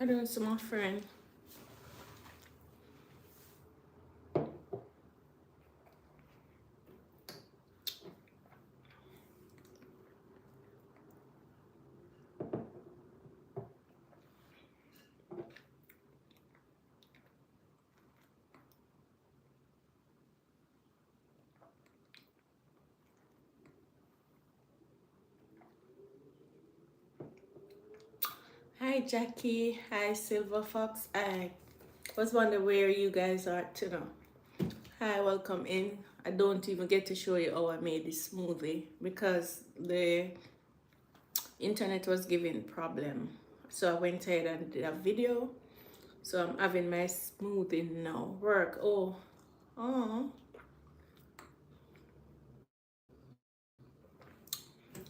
I don't see my friend. Hi Jackie. Hi Silver Fox. I was wondering where you guys are to know. Hi, welcome in. I don't even get to show you how I made this smoothie because the internet was giving problem. So I went ahead and did a video. So I'm having my smoothie now. Work. Oh.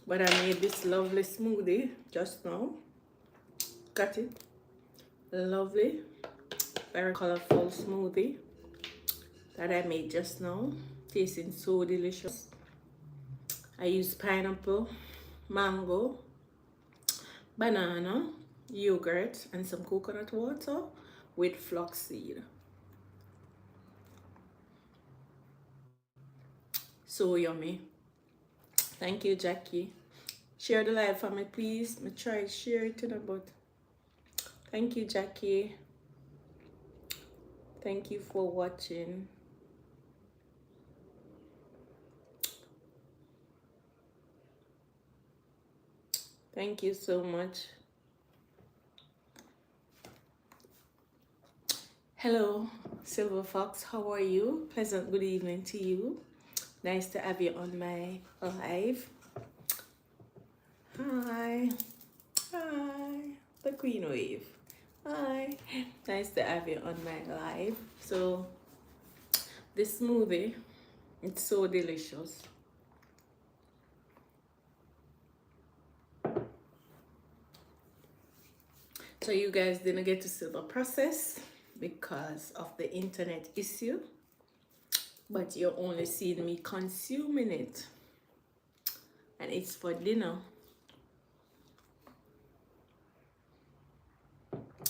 But I made this lovely smoothie just now. Got it. Lovely, very colorful smoothie that I made just now. Tasting so delicious. I used pineapple, mango, banana, yogurt, and some coconut water with flaxseed. So yummy. Thank you, Jackie. Share the live for me, please. I try to share it to the but. Thank you, Jackie. Thank you for watching. Thank you so much. Hello, Silver Fox. How are you? Pleasant good evening to you. Nice to have you on my live. Hi. Hi. The Queen Wave. Hi. Nice to have you on my live. So, this smoothie, it's so delicious. So you guys didn't get to see the process because of the internet issue, but you're only seeing me consuming it, and it's for dinner.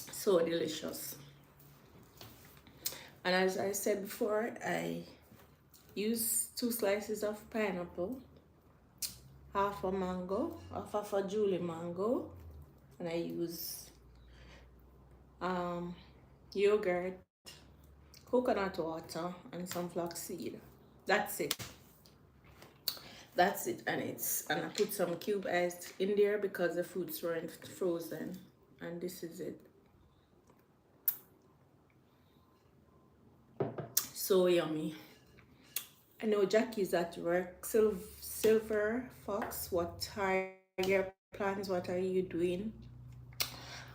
So delicious. And as I said before, I use 2 slices of pineapple, half a mango, half a Julie mango, and I use yogurt, coconut water, and some flaxseed. That's it. That's it. And I put some cube ice in there because the fruits weren't frozen. And this is it. So yummy. I know Jackie's at work. Silver Fox, what are your plans? What are you doing?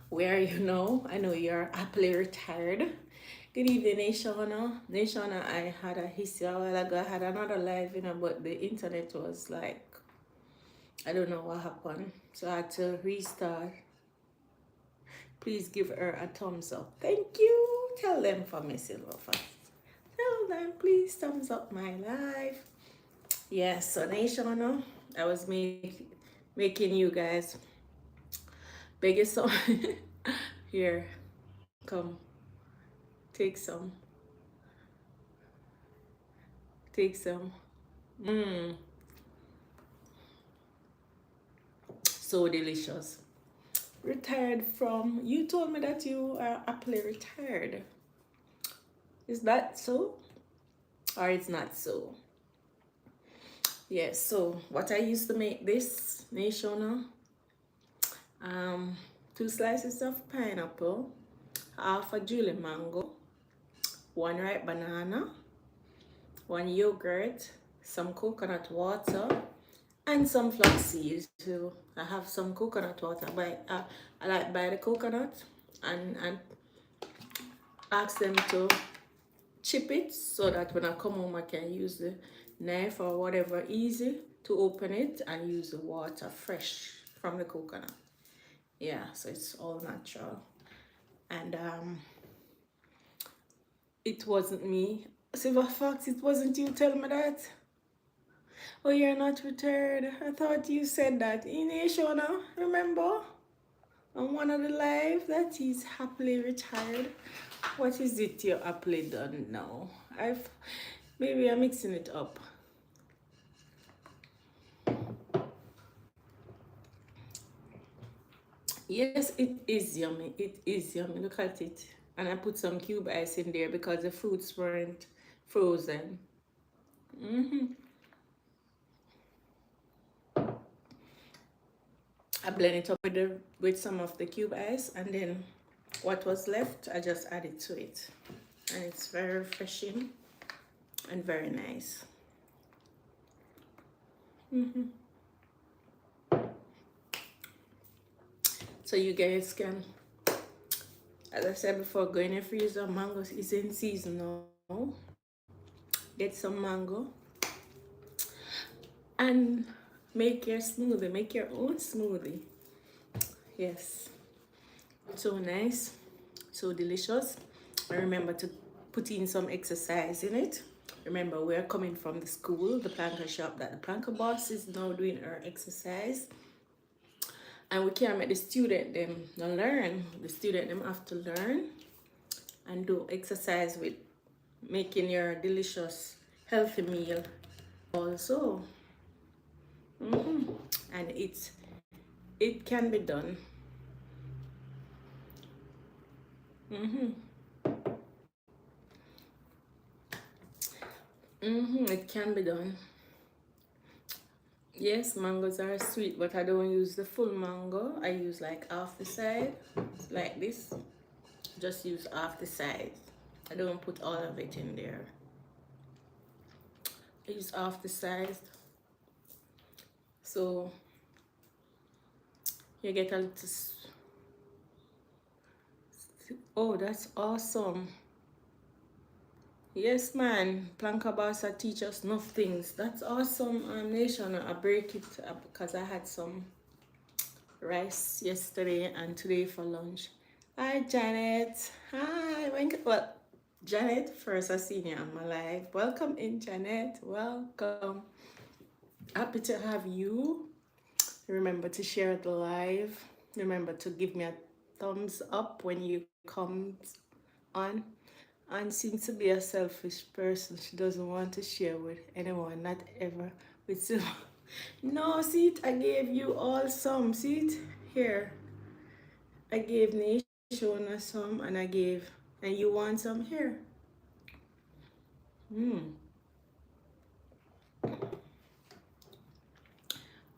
Where are you now? I know you're happily retired. Good evening, Nashana. Nashana, I had a history a while ago. I had another live, but the internet was like, I don't know what happened. So I had to restart. Please give her a thumbs up. Thank you. Tell them for me, Silver Fox. Tell them, please, thumbs up my live. Yes, so Nashana, I was making you guys beg some. Here, come. Take some. Take some. So delicious. Retired from, you told me that you are happily retired. Is that so? Or it's not so? Yes, so what I used to make this, Nashona, 2 slices of pineapple, half a Julie mango, 1 ripe banana, 1 yogurt, some coconut water, and some flaxseed too. I have some coconut water, but I like buy the coconut and ask them to chip it so that when I come home I can use the knife or whatever easy to open it and use the water fresh from the coconut. Yeah, so it's all natural. And it wasn't me. Silver Fox, it wasn't you, tell me that. Oh, you're not retired. I thought you said that in Shona, remember? on one of the live that he's happily retired. What is it you happily done now? Maybe I'm mixing it up. Yes, it is yummy. It is yummy. Look at it. And I put some cube ice in there because the fruits weren't frozen. I blend it up with some of the cube ice, and then what was left, I just added to it. And it's very refreshing and very nice. So you guys can, as I said before, go in your freezer. Mango is in season now. Get some mango and make your smoothie. Make your own smoothie. Yes, so nice, so delicious. And remember to put in some exercise in it. Remember, we're coming from the school, the planker shop, that the planker boss is now doing her exercise. And we can't make the student them learn. The student them have to learn and do exercise with making your delicious healthy meal also. And it can be done. It can be done. Yes, mangoes are sweet, but I don't use the full mango. I use like half the side, like this. Just use half the side. I don't put all of it in there. I use half the size. So you get a little. Oh, that's awesome. Yes, man. Planka Basa teach us enough things. That's awesome, Nation. I break it up because I had some rice yesterday and today for lunch. Hi, Janet. Hi. Well, Janet, first I seen you on my live. Welcome in, Janet. Welcome. Happy to have you. Remember to share the live. Remember to give me a thumbs up when you come on. And seems to be a selfish person. She doesn't want to share with anyone, not ever. With some. No, see it. I gave you all some. See it here. I gave Nation some, and and you want some here.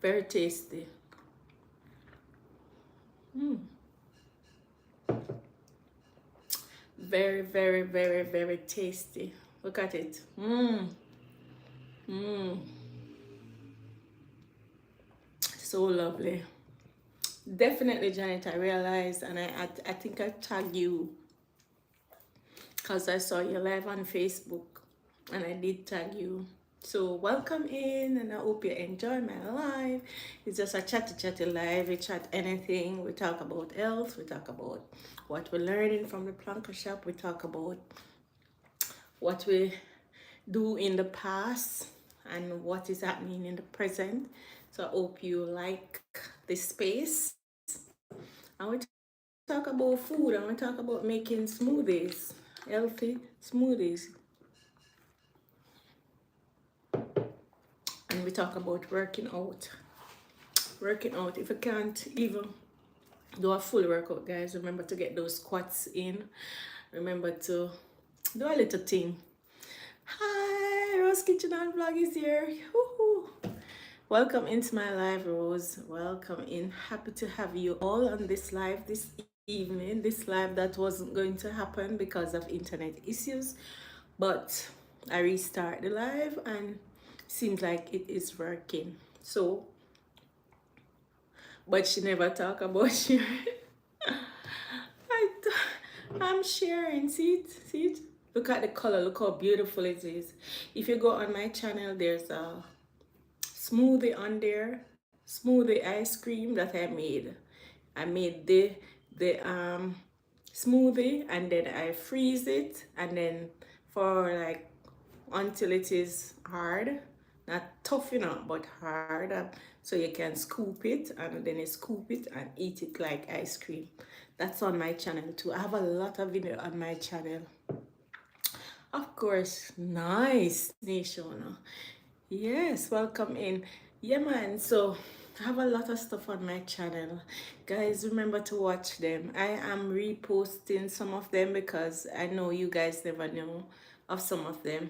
Very tasty. Very, very, very, very tasty. Look at it. So lovely. Definitely, Janet, I realized, and I think I tagged you because I saw you live on Facebook, and I did tag you. So welcome in, and I hope you enjoy my live. It's just a chatty live. We chat anything. We talk about health. We talk about what we're learning from the planker shop. We talk about what we do in the past and what is happening in the present. So I hope you like this space. And we talk about food, and we talk about making smoothies, healthy smoothies. And we talk about working out. If you can't even do a full workout, guys, remember to get those squats in. Remember to do a little thing. Hi, Rose Kitchen and Vlog is here. Woo-hoo. Welcome into my live, Rose. Welcome in. Happy to have you all on this live this evening. This live that wasn't going to happen because of internet issues, but I restart the live and seems like it is working. So, but she never talk about sharing. I'm sharing. See it. Look at the color. Look how beautiful it is. If you go on my channel, there's a smoothie on there, smoothie ice cream that I made. I made the smoothie, and then I freeze it, and then for until it is hard, not tough enough but hard. So you can scoop it and then you scoop it and eat it like ice cream. That's on my channel too. I have a lot of video on my channel. Of course, nice, Nation. Yes, welcome in. Yeah, man. So I have a lot of stuff on my channel. Guys, remember to watch them. I am reposting some of them because I know you guys never know of some of them.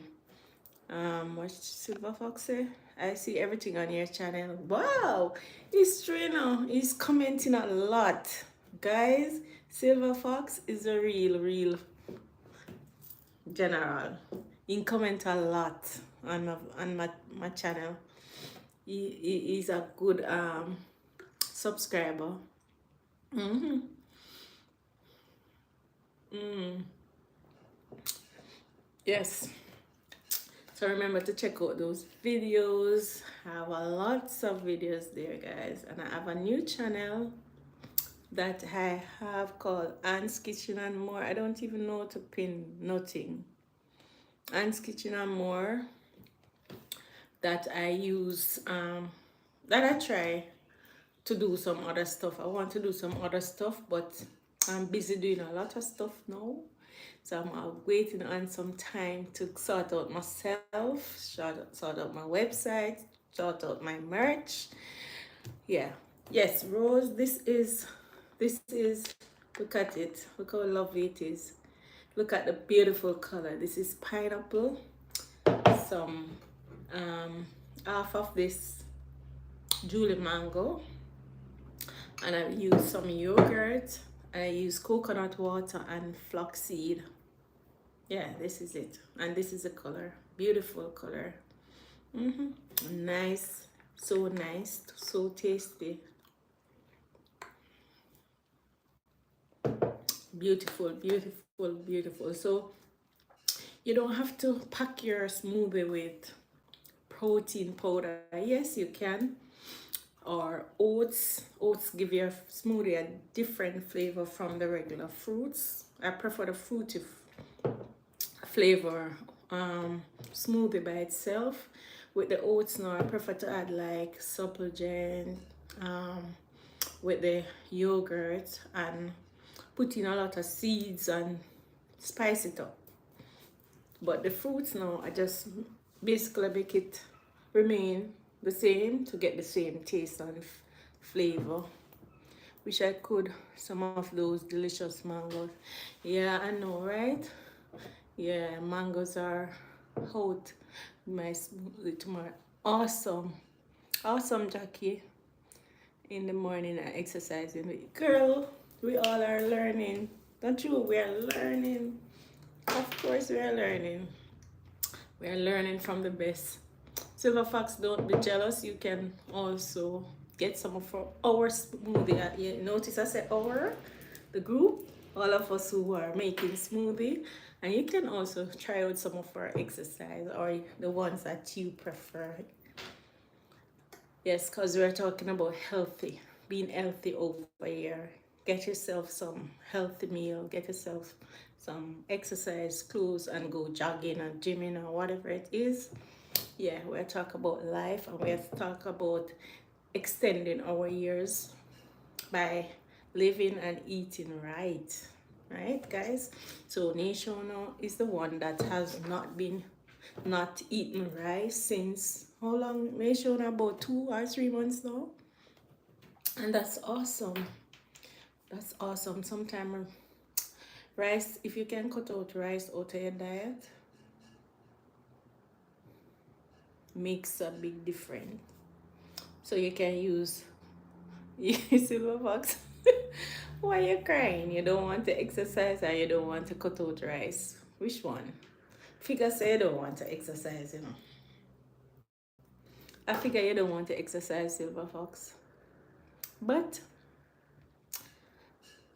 What Silver Fox say? I see everything on your channel. Wow, he's true. He's commenting a lot. Guys, Silver Fox is a real general. He comment a lot on my channel. He's a good subscriber. Mm-hmm. Yes. So remember to check out those videos. I have a lots of videos there, guys, and I have a new channel that I have called Anne's Kitchen and More. I don't even know how to pin nothing. Anne's Kitchen and More, that I use that I try to do some other stuff. I want to do some other stuff, but I'm busy doing a lot of stuff now. So I'm waiting on some time to sort out myself, sort out my website, sort out my merch. Yeah. Yes, Rose, this is, look at it. Look how lovely it is. Look at the beautiful color. This is pineapple. Some half of this Julie mango, and I use some yogurt. I use coconut water and flaxseed. Yeah, this is it, and this is the color. Beautiful color. Nice, so nice, so tasty. Beautiful. So you don't have to pack your smoothie with protein powder. Yes, you can. Or oats. Oats give your smoothie a different flavor from the regular fruits. I prefer the fruity flavor smoothie by itself. With the oats now, I prefer to add like supplement with the yogurt and put in a lot of seeds and spice it up. But the fruits now, I just basically make it remain the same to get the same taste and flavor. Wish I could some of those delicious mangoes. Yeah, I know, right? Yeah, mangoes are out. My smoothie tomorrow. Awesome. Awesome, Jackie. In the morning and exercising. Girl, we all are learning. Don't you? We are learning. Of course, we are learning. We are learning from the best. Silver Fox, don't be jealous. You can also get some of our smoothie. You notice I said our, the group, all of us who are making smoothie. And you can also try out some of our exercise or the ones that you prefer. Yes, because we're talking about healthy, being healthy over here. Get yourself some healthy meal, get yourself some exercise clothes and go jogging or gymming or whatever it is. Yeah, we're talking about life and we're talking about extending our years by living and eating right. Right, guys? So Nation is the one that has not eaten rice since how long? Nation about 2 or 3 months now. And that's awesome. That's awesome. Sometimes rice, if you can cut out rice out of your diet, makes a big difference. So you can use Silver Fox. Why are you crying? You don't want to exercise or you don't want to cut out rice? Which one? Figure say you don't want to exercise. I figure you don't want to exercise, Silver Fox. But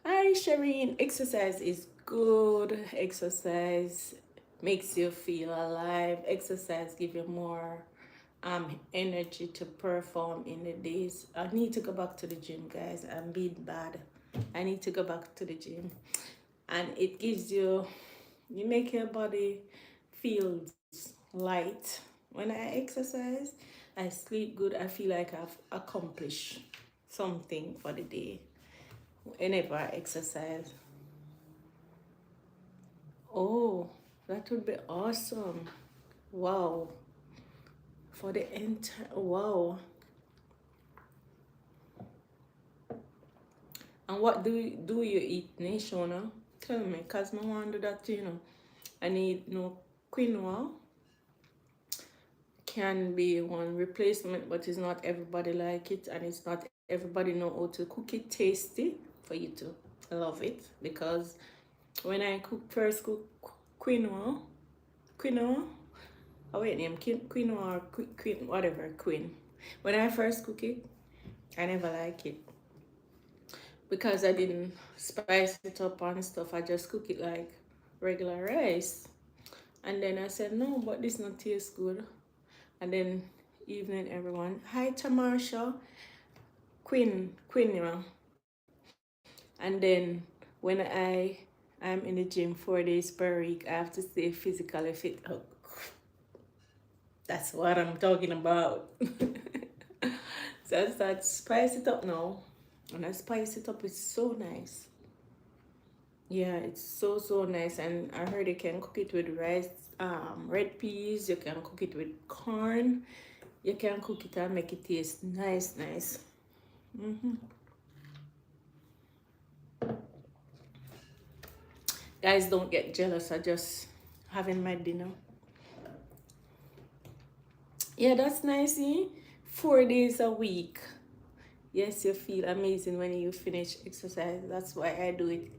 hi Shireen, exercise is good. Exercise makes you feel alive. Exercise give you more energy to perform in the days. I need to go back to the gym, guys. I'm being bad. I need to go back to the gym. And it gives you make your body feel light when I exercise. I sleep good. I feel like I've accomplished something for the day whenever I exercise. Oh, that would be awesome. Wow. For the entire, wow. And what do you eat, Nashona? Tell me, cause I want to do that, I need no quinoa. Can be one replacement, but it's not everybody like it, and it's not everybody know how to cook it tasty for you to love it. Because when I first cook quinoa, oh wait, name quinoa or queen, whatever, queen. When I first cook it, I never like it because I didn't spice it up and stuff. I just cook it like regular rice, and then I said no, but this not taste good. And then evening everyone, hi Tamarsha, queen. And then when I'm in the gym 4 days per week, I have to stay physically fit. Oh, that's what I'm talking about. So I start spice it up now. And I spice it up, it's so nice. Yeah, it's so nice. And I heard you can cook it with rice, red peas, you can cook it with corn, you can cook it and make it taste nice. Guys, don't get jealous. I just having my dinner. Yeah, that's nice. 4 days a week. Yes, you feel amazing when you finish exercise. That's why I do it.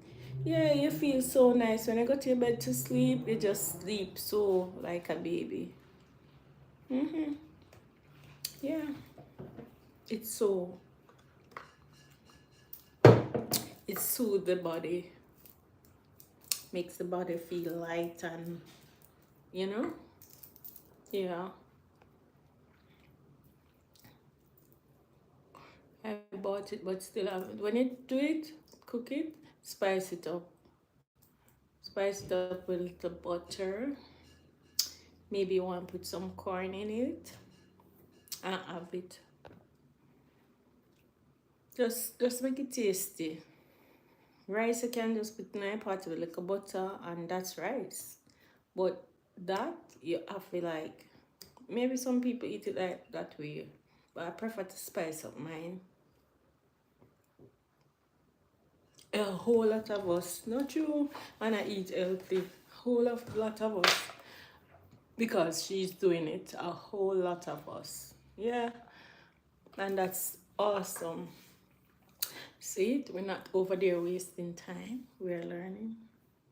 Yeah, you feel so nice when I go to your bed to sleep. You just sleep so like a baby. Yeah, it's so it soothes the body, makes the body feel light, and you know, yeah. I bought it, but still haven't. When you do it, cook it, spice it up. Spice it up with a little butter. Maybe you want to put some corn in it and have it. Just make it tasty. Rice you can just put in a pot with like a butter and that's rice. But that you have to like, maybe some people eat it like that way. But I prefer to spice up mine. A whole lot of us, not you, and I eat healthy. Lot of us, because she's doing it. A whole lot of us, yeah, and that's awesome. See it? We're not over there wasting time. We're learning.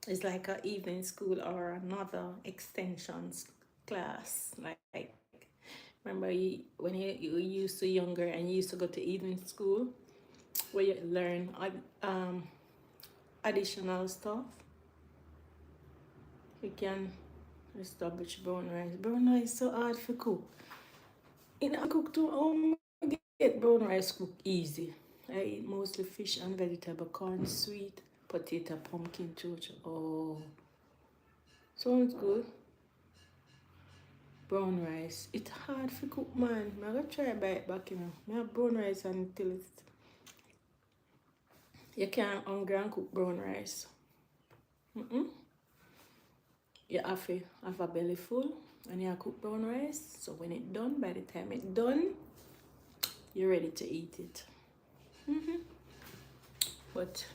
It's like a evening school or another extensions class. Like remember when you used to younger and you used to go to evening school where you learn um additional stuff. You can establish brown rice. Brown rice is so hard to cook. In I cook too, get brown rice cook easy. I eat mostly fish and vegetable, corn, sweet, potato, pumpkin, chocho. Oh, sounds good. Brown rice. It's hard to cook, man. I'm gonna try buy it back, I have brown rice until it's. You can't hungry and cook brown rice. You have to have a belly full and you cook brown rice. So when it's done, by the time it's done, you're ready to eat it. But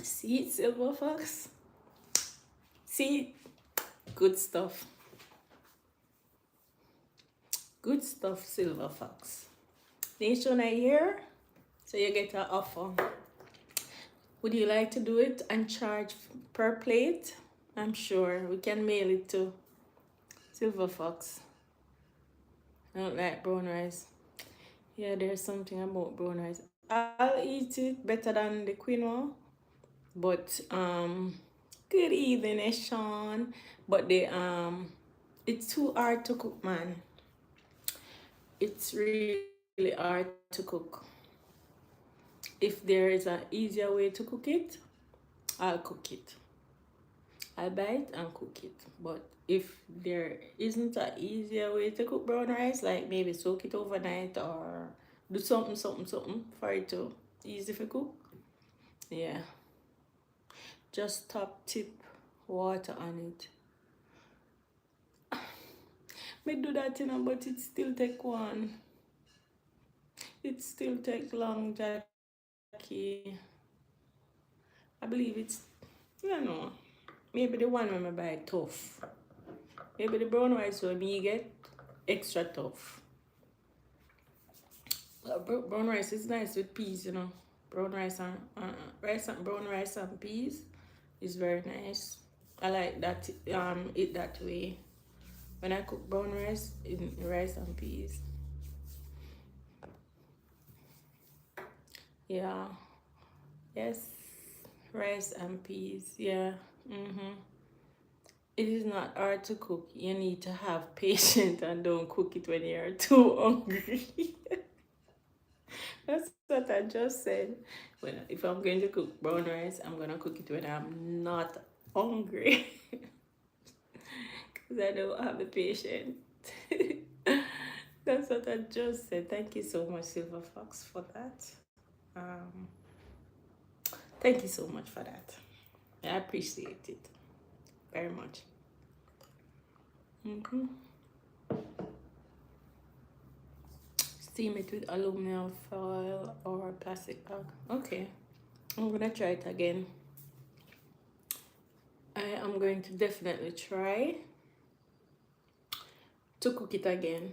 see it, Silver Fox? See it? Good stuff. Good stuff, Silver Fox. Nation, I hear? So you get an offer. Would you like to do it and charge per plate? I'm sure we can mail it to Silver Fox. I don't like brown rice. Yeah, there's something about brown rice. I'll eat it better than the quinoa. But good evening, Sean. But it's too hard to cook, man. It's really hard to cook. If there is an easier way to cook it, I'll cook it. I buy it and cook it. But if there isn't an easier way to cook brown rice, like maybe soak it overnight or do something for it to easy for cook, yeah, just top tip water on it. Me do that, but it still take one. It still take long, Jackie. I believe it's, maybe the one when I buy tough. Maybe the brown rice when me get extra tough. Brown rice is nice with peas. Brown rice and brown rice and peas is very nice. I like that it that way. When I cook brown rice in rice and peas. Yeah. Yes. Rice and peas. Yeah. Mm-hmm. It is not hard to cook. You need to have patience and don't cook it when you're too hungry. That's what I just said. If I'm going to cook brown rice, I'm gonna cook it when I'm not hungry. Because I don't have the patience. That's what I just said. Thank you so much, Silver Fox, for that. Um, thank you so much for that. I appreciate it very much. Mm-hmm. Steam it with aluminum foil or plastic bag. Okay, I'm gonna try it again. I am going to definitely try to cook it again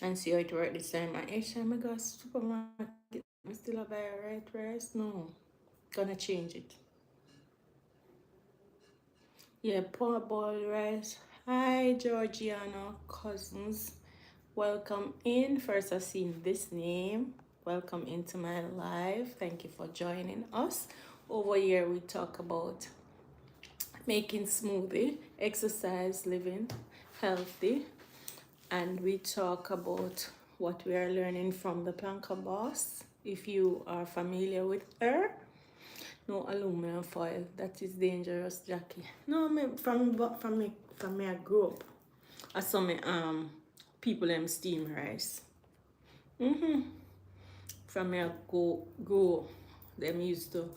and see how it works this time. And each time I go to supermarket, I still have a right rice. No, gonna change it. Yeah, parboiled rice. Hi, Georgiana cousins. Welcome in. First, I've seen this name. Welcome into my live. Thank you for joining us. Over here, we talk about making smoothie, exercise, living healthy, and we talk about what we are learning from the Planker Boss. If you are familiar with her, no aluminum foil. That is dangerous, Jackie. No, from me I grew up. I saw me people them steam rice. From me I go them used to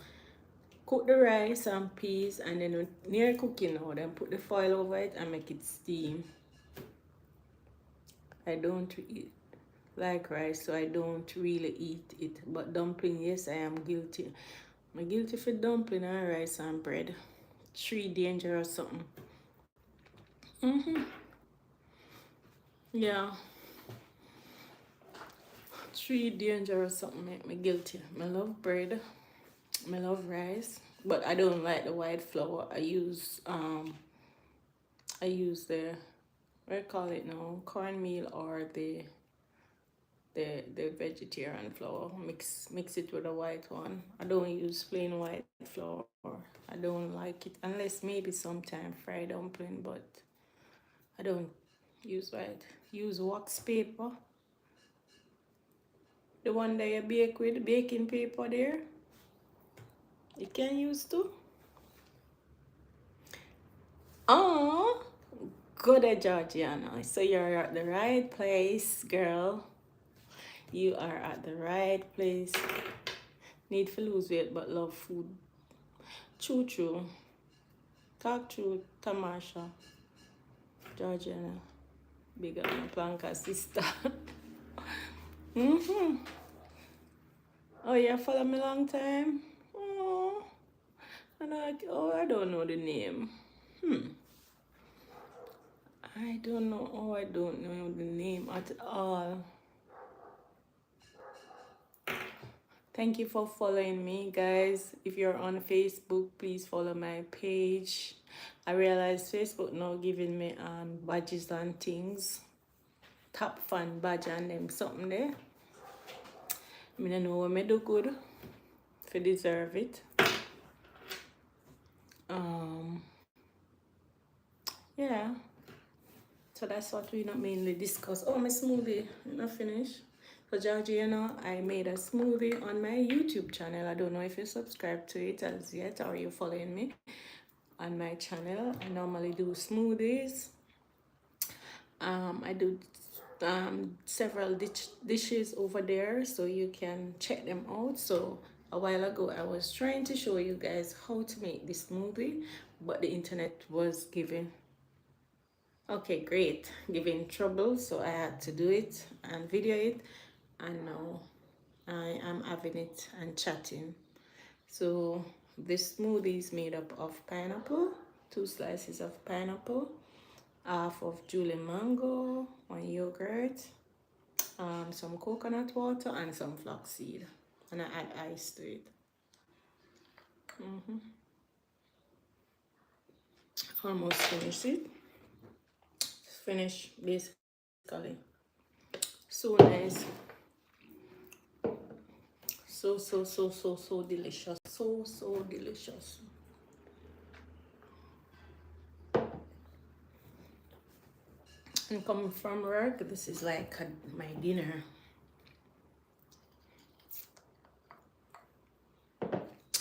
cook the rice and peas, and then when near cooking now, then put the foil over it and make it steam. I don't eat like rice, so I don't really eat it. But dumpling, yes, I am guilty. I'm guilty for dumpling and rice and bread. Three dangerous something. Yeah, three dangerous something make me guilty. I love bread. I love rice, but I don't like the white flour. I use the what do you call it now, cornmeal or the vegetarian flour. Mix it with a white one. I don't use plain white flour. I don't like it unless maybe sometime fried dumpling, but I don't use white. Use wax paper. The one that you bake with baking paper there. You can use too. Oh, good at Georgiana. So you're at the right place, girl. You are at the right place. Need to lose weight but love food. True. Talk true, Tamasha. Georgiana. Big up my planka sister. Oh, you follow me long time? Oh, I don't know the name. I don't know. Oh, I don't know the name at all. Thank you for following me, guys. If you're on Facebook, please follow my page. I realize Facebook now giving me badges and things. Top fan badge and them something there. I don't know what me do good if I deserve it. Yeah. So that's what we not mainly discuss. Oh, my smoothie, not finished. So Georgia, I made a smoothie on my YouTube channel. I don't know if you subscribe to it as yet or you're following me. on my channel. I normally do smoothies. I do several dishes over there, so you can check them out. So a while ago I was trying to show you guys how to make this smoothie, but the internet was giving, okay, great, giving trouble, so I had to do it and video it, and now I am having it and chatting. So this smoothie is made up of pineapple, 2 slices of pineapple, half of Julie mango, 1 yogurt, some coconut water, and some flaxseed. And I add ice to it. Almost finished it. Finished basically. So nice. So delicious. So delicious. And coming from work, this is like my dinner.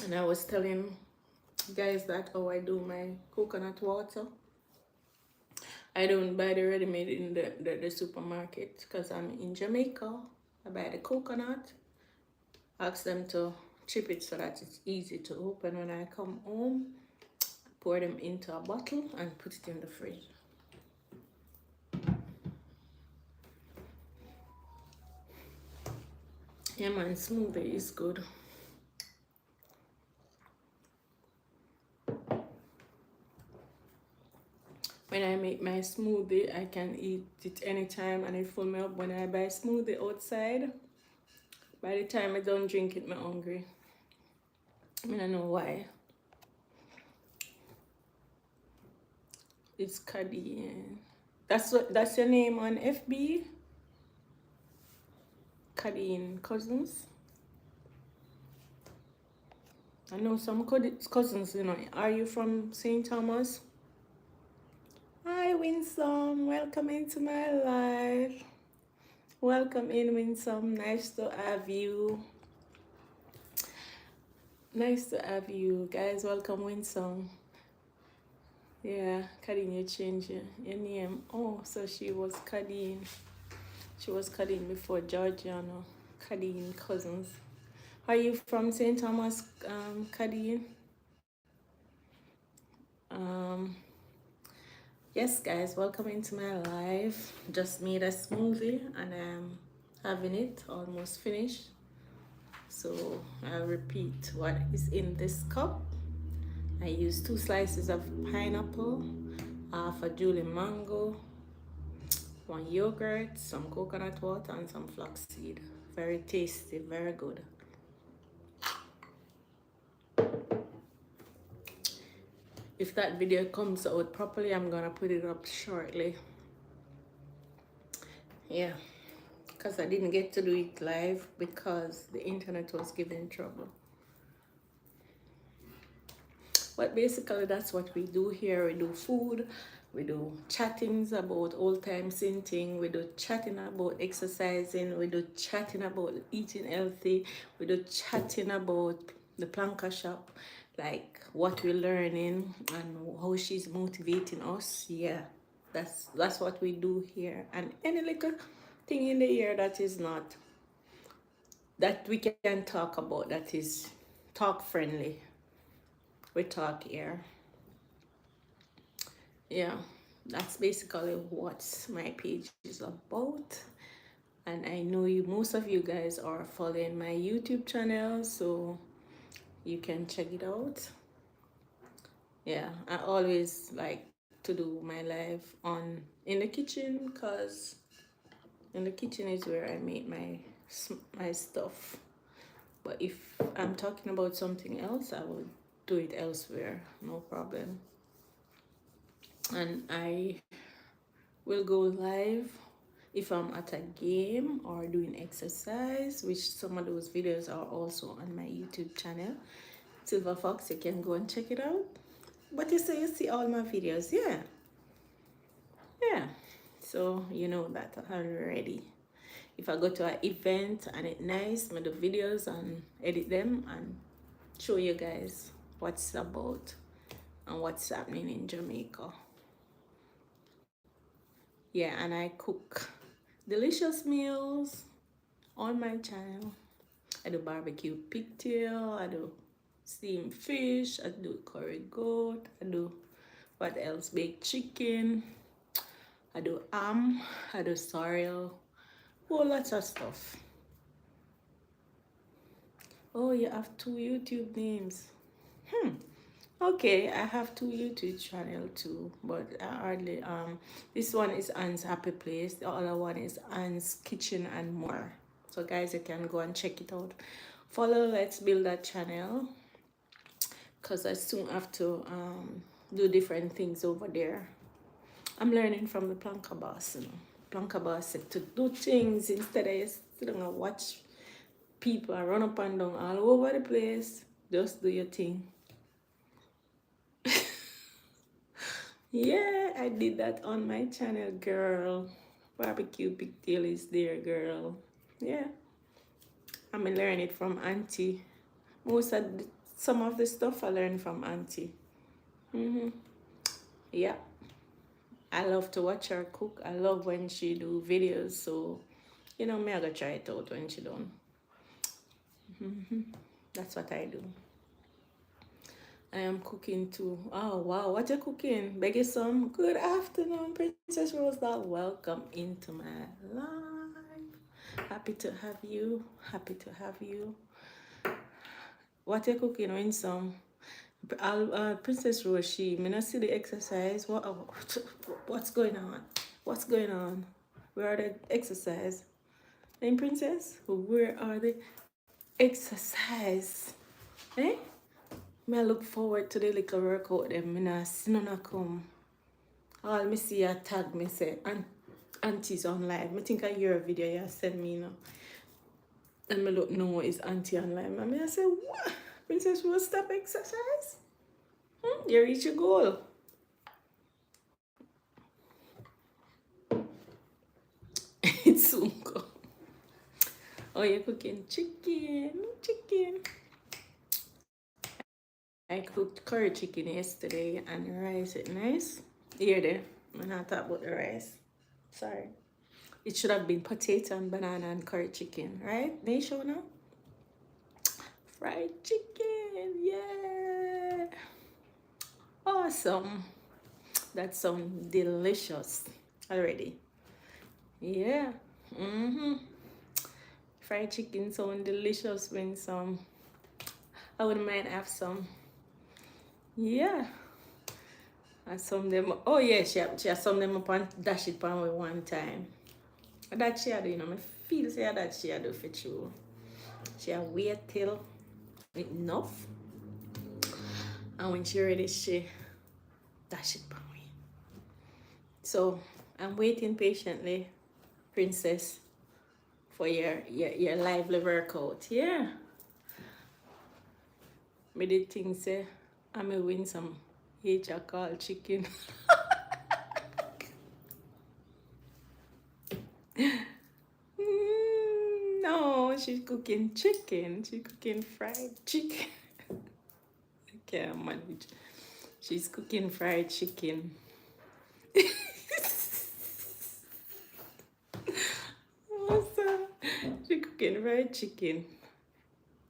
And I was telling guys that how I do my coconut water. I don't buy the ready-made in the supermarket because I'm in Jamaica. I buy the coconut, ask them to chip it so that it's easy to open when I come home, pour them into a bottle and put it in the fridge. Yeah man, smoothie is good. When I make my smoothie, I can eat it anytime and it fill me up. When I buy smoothie outside, by the time I don't drink it, I'm hungry. I don't know why. It's Cadian. That's your name on FB? Cadian Cousins. I know some cousins, you know. Are you from St. Thomas? Hi, Winsome. Welcome into my life. Welcome in, Winsome. Nice to have you. Nice to have you. Guys, welcome, Winsome. Yeah, Kadeen, you change your name. Oh, so she was Kadeen. She was Kadeen before Georgiana. Kadeen Cousins. Are you from St. Thomas, Kadeen? Yes, guys, welcome into my life. Just made a smoothie and I'm having it almost finished. So I'll repeat what is in this cup. I use 2 slices of pineapple, half a Julie mango, 1 yogurt, some coconut water, and some flaxseed. Very tasty, very good. If that video comes out properly, I'm gonna put it up shortly. Yeah, because I didn't get to do it live because the internet was giving trouble. But basically that's what we do here. We do food, we do chattings about old time sinting, we do chatting about exercising, we do chatting about eating healthy, we do chatting about the planka shop, like what we're learning and how she's motivating us. Yeah, that's what we do here. And any little thing in the year that is not, that we can talk about, that is talk friendly, we talk here. Yeah, that's basically what my page is about. And I know most of you guys are following my YouTube channel, so you can check it out. Yeah, I always like to do my live in the kitchen, because in the kitchen is where I make my stuff. But if I'm talking about something else, I will do it elsewhere, no problem. And I will go live if I'm at a game or doing exercise, which some of those videos are also on my YouTube channel, Silver Fox. You can go and check it out. But you say you see all my videos, yeah. So you know that already. If I go to an event and it's nice, I do videos and edit them and show you guys what's about. and what's happening in Jamaica. Yeah, and I cook delicious meals on my channel. I do barbecue pigtail, I do steamed fish, I do curry goat, I do what else? Baked chicken, I do ham, I do sorrel, whole lots of stuff. Oh, you have two YouTube names. Okay, I have two YouTube channel too, but I hardly this one is Anne's Happy Place, the other one is Anne's Kitchen and More. So guys, you can go and check it out. Follow Let's Build That channel, because I soon have to do different things over there. I'm learning from the Planka boss, you know. Planka boss said to do things instead of just sitting and watch people run up and down all over the place. Just do your thing. Yeah, I did that on my channel, girl. Barbecue pigtail is there, girl. Yeah, I'm gonna learn it from Auntie. Some of the stuff I learned from Auntie. Yeah, I love to watch her cook. I love when she do videos. So, you know, me I gotta try it out when she done. That's what I do. I am cooking too. Oh wow, what you cooking? Beg you some. Good afternoon, Princess Rosal. Welcome into my life. Happy to have you. Happy to have you. What you cooking? When some? Princess Rose, me not see the exercise. What's going on? What's going on? Where are the exercise? And Princess, where are the exercise? Eh? I look forward to the little workout them. Me not see none come. All me see a tag me say Auntie's on live. Me think I hear a video you send me now. And me look no is Auntie on live. And I say, what? Princess will stop exercise? You reach your goal. It's soon come. Oh, you're cooking chicken. I cooked curry chicken yesterday and rice. It nice. Here there. I'm not talking about the rice. Sorry. It should have been potato and banana and curry chicken, right? Nisha now? Fried chicken, yeah. Awesome. That sounds delicious already. Yeah. Fried chicken sound delicious when some. I wouldn't mind have some. Yeah. And some them. Oh yeah, she have some them up and dash it pan with one time. That she do, you know. I feel say that she do for true. She wait till enough, and when she ready, she dash it pan with. So I'm waiting patiently, Princess, for your lively workout. Yeah. Me did think say I may win some call chicken. No, she's cooking chicken. She's cooking fried chicken. I can't manage. She's cooking fried chicken. Awesome. She's cooking fried chicken.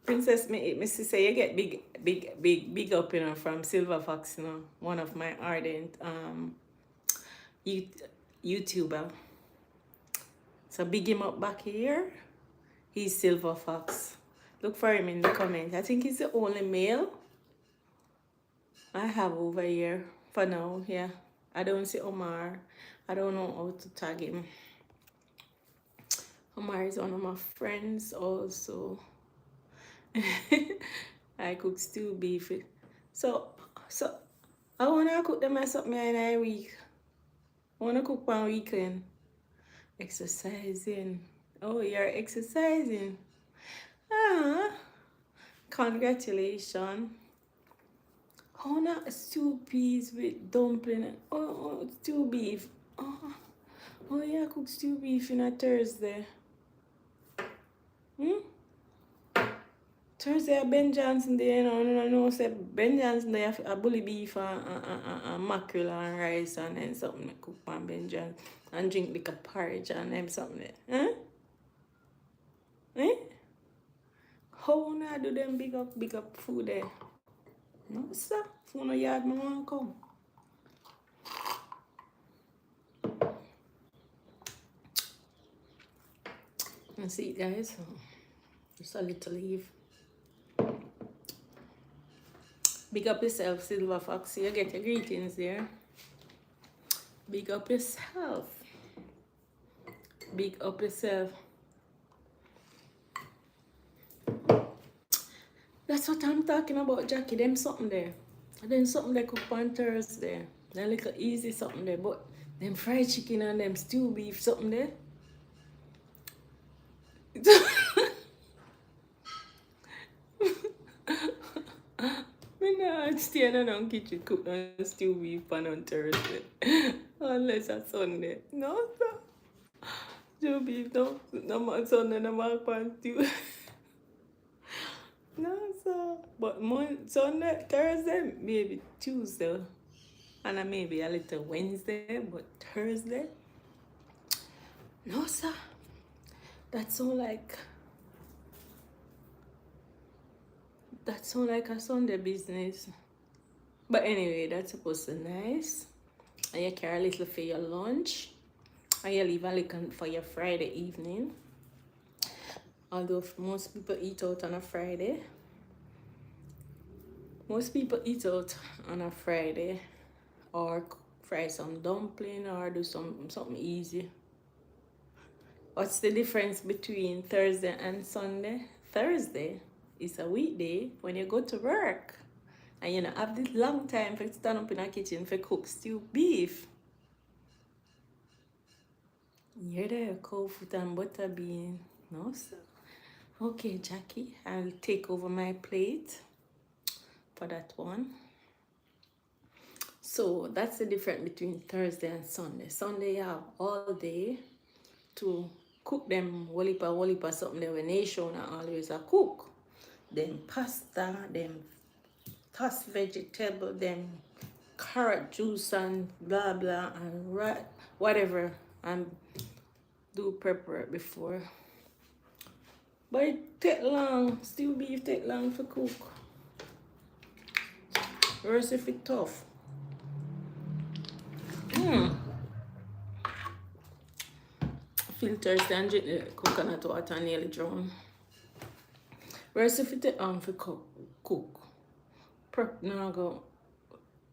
Princess, me say you get big up, you know, from Silver Fox, you know, one of my ardent YouTuber. So big him up back here. He's Silver Fox. Look for him in the comment. I think he's the only male I have over here for now. Yeah, I don't see Omar. I don't know how to tag him. Omar is one of my friends also. I cook stew beef. So I wanna cook them something in a week. I wanna cook one weekend. Exercising. Oh, you're exercising. Congratulations. Oh, not stew peas with dumpling. Oh, stew beef. Oh yeah, cook stew beef in a Thursday. Thursday Ben Johnson Day, I know say Ben Johnson Day a bully beef and mackerel and rice and then something like cook on Ben Johnson and drink like a porridge and them something. Huh? Eh? How na do them big up food there? No sir. Food no yard me want come. And see guys. Just a little leave. Big up yourself, Silver Fox. You get your greetings there. Big up yourself. Big up yourself. That's what I'm talking about, Jackie. Them something there. And then something they cook on Thursday. Then little easy something there. But them fried chicken and them stew beef something there. Me not stay in the kitchen cook no stew beef on Thursday. Unless it's Sunday. No, sir. Stew beef, no Sunday, no mark on stew. No, sir. But Sunday, Thursday, maybe Tuesday. And maybe a little Wednesday, but Thursday? No, sir. That sound like a Sunday business. But anyway, that's supposed to be nice. And you carry a little for your lunch. And you leave a little for your Friday evening. Although most people eat out on a Friday. Most people eat out on a Friday. Or fry some dumpling or do something easy. What's the difference between Thursday and Sunday? Thursday is a weekday when you go to work and you know have this long time for stand up in a kitchen for cook stew beef. You're there, cold food and butter bean. No, sir. Okay, Jackie, I'll take over my plate for that one. So that's the difference between Thursday and Sunday. Sunday you have all day to cook them wolipa something there when nation always a cook. Them pasta, them tossed vegetable, them carrot juice and blah blah and whatever and do prepare it before. But it take long, stew beef take long to cook. Worse if it tough. Filters and drink the coconut water nearly drown. Whereas if you take on for cook, prep now go.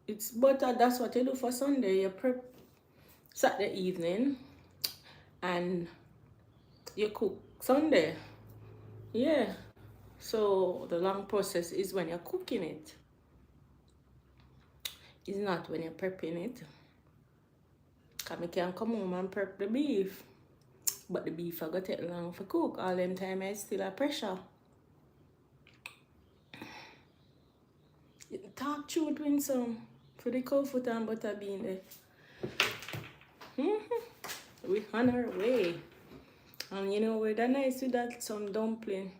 It's butter, that's what you do for Sunday. You prep Saturday evening and you cook Sunday. Yeah. So the long process is when you're cooking it. It's not when you're prepping it. Because I can come home and prep the beef. But the beef I got take long for cook. All them time I still a pressure. Talk truth win some for the cold foot and butter bean there. We on our way. And you know we're that nice with that some dumpling.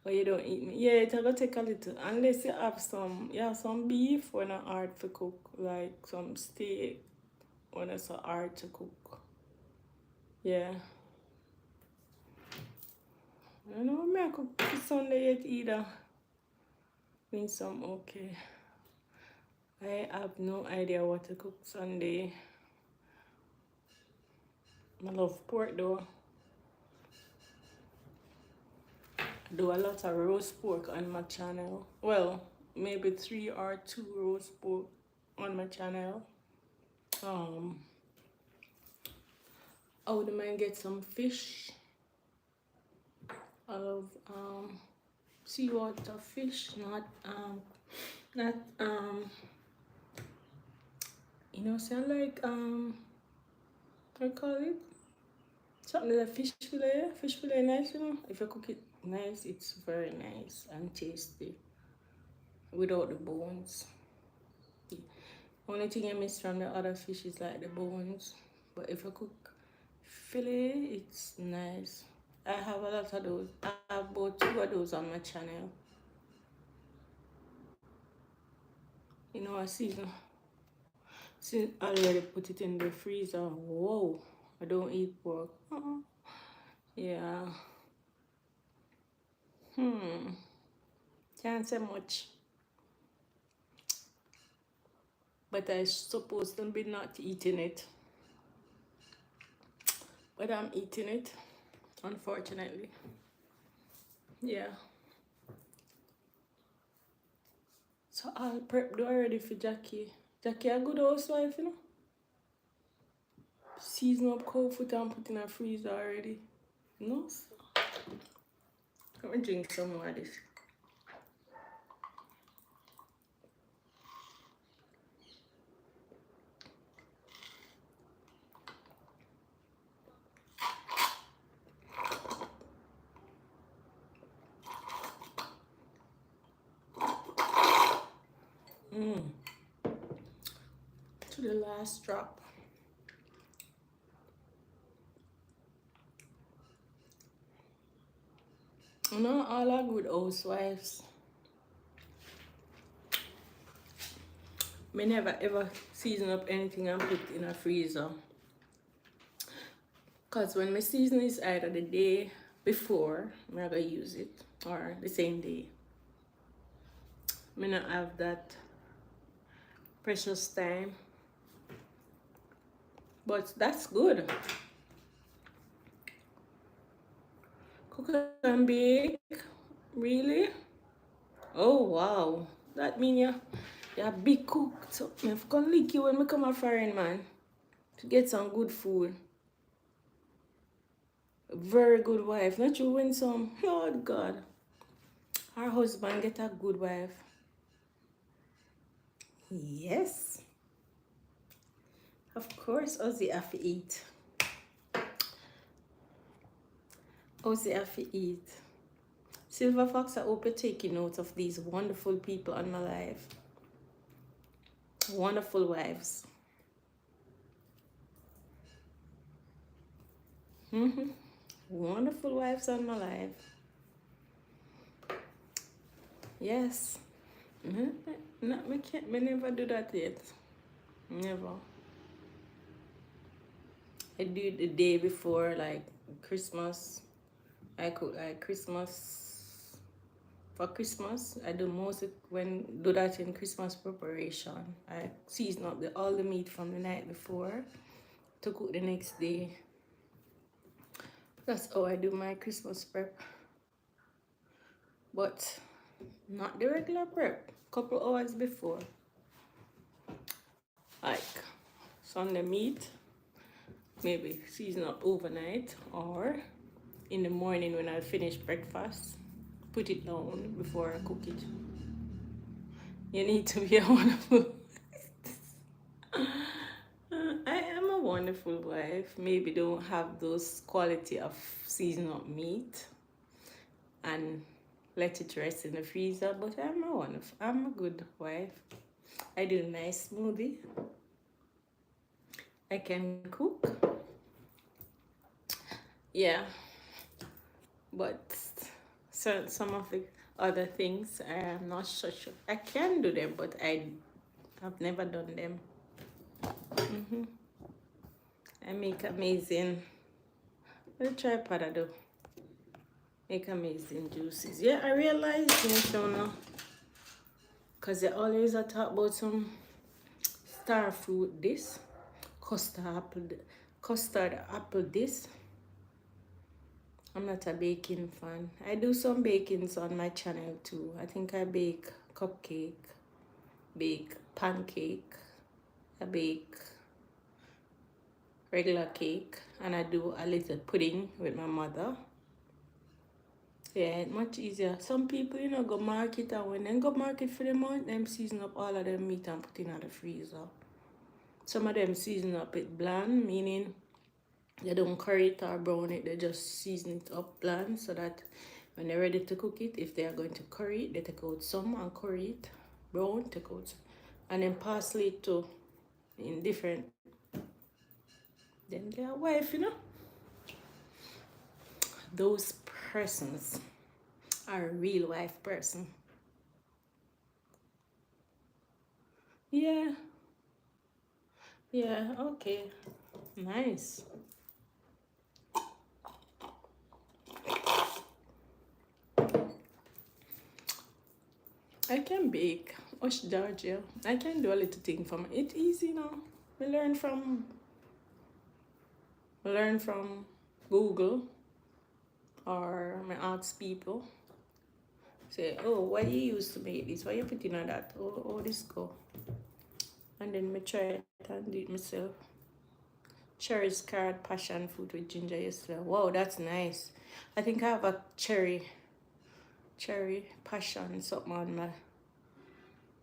But you don't eat me. Yeah, it's gonna take a little. Unless you have some beef when it's hard for cook. Like some steak when it's hard to cook. Yeah. I don't know I cook for Sunday yet either. Mean some okay. I have no idea what to cook Sunday. I love pork though. I do a lot of roast pork on my channel. Well, maybe 3 or 2 roast pork on my channel. I wouldn't mind get some fish. I love seawater fish, not you know, sound like what do you call it? Something like fish fillet. Fish fillet nice, you know. If you cook it nice, it's very nice and tasty. Without the bones. The only thing I miss from the other fish is like the bones. But if you cook fillet, it's nice. I have a lot of those. I have about 2 of those on my channel. You know, I since I already put it in the freezer. Whoa, I don't eat pork. Yeah. Can't say much. But I supposed to be not eating it. But I'm eating it, unfortunately. Yeah. So I'll prep already for Jackie. Jackie a good housewife, you know. Season up cold food and put in a freezer already. No? Let me drink some more of this. To the last drop. You know, all our good housewives, me never ever season up anything and put in a freezer. Because when my season is either the day before, I'm not going to use it, or the same day. Me not have that precious time. But that's good. Cook and bake? Really? Oh, wow. That mean you're a big cook. So I'm going to lick you when I come a foreign man to get some good food. A very good wife. Not you win some. Lord God. Her husband get a good wife. Yes. Of course, Ozzy have to eat. Ozzy have to eat. Silver Fox, I hope you're taking note of these wonderful people on my life. Wonderful wives. Wonderful wives on my life. Yes. No, me never do that yet. Never. I do it the day before, like Christmas. I cook like Christmas. For Christmas, I do do that in Christmas preparation. I season up all the meat from the night before to cook the next day. That's how I do my Christmas prep. But not the regular prep. Couple hours before. Like Sunday meat, maybe season up overnight, or in the morning when I finish breakfast, put it down before I cook it. You need to be a wonderful. I am a wonderful wife. Maybe don't have those quality of season up meat and let it rest in the freezer, but I'm a good wife. I do a nice smoothie. I can cook. Yeah. But some of the other things I am not so sure. I can do them, but I have never done them. I make amazing. What tripod I do? Make amazing juices. Yeah, I realized, Shona, because they always talk about some star fruit this, custard apple this. I'm not a baking fan. I do some bakings on my channel too. I think I bake cupcake, bake pancake, I bake regular cake, and I do a little pudding with my mother. Yeah, it's much easier. Some people, go market, and when they go market for the month, them season up all of them meat and put in the freezer. Some of them season up it bland, meaning they don't curry it or brown it, they just season it up bland so that when they're ready to cook it, if they are going to curry it, they take out some and curry it brown, take out some, and then parsley it too in different. Then their wife, those persons are a real life person. Yeah, yeah, okay. Nice. I can bake. Osh Georgia. I can do a little thing from it easy now. We learn from Google or I ask people. Say, oh, what you used to make this? Why you put in on that? Oh, this go. And then me try it and do it myself. Cherry's carrot passion fruit with ginger yesterday. Wow, that's nice. I think I have a cherry passion something on my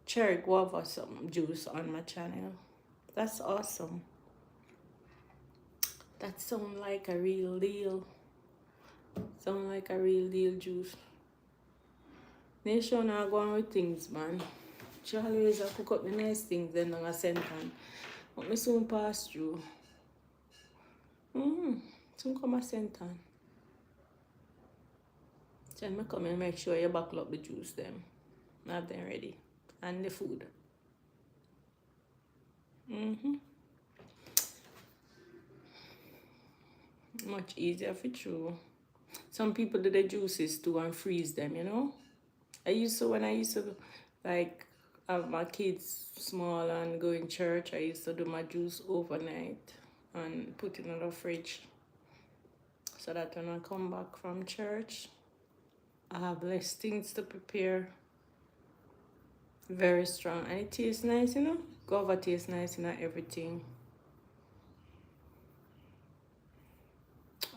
cherry guava something juice on my channel. That's awesome. That sound like a real deal. Sound like a real deal juice. Nation are going with things, man. She always cook up the nice things then on a sentence. But me soon pass through. Soon come a sentence. Then me come and make sure you buckle up the juice them. Have them ready. And the food. Much easier for true. Some people do the juices too and freeze them, you know? When I used to like have my kids small and go in church, I used to do my juice overnight and put it in the fridge so that when I come back from church, I have less things to prepare. Very strong. And it tastes nice, you know? Guava tastes nice in everything.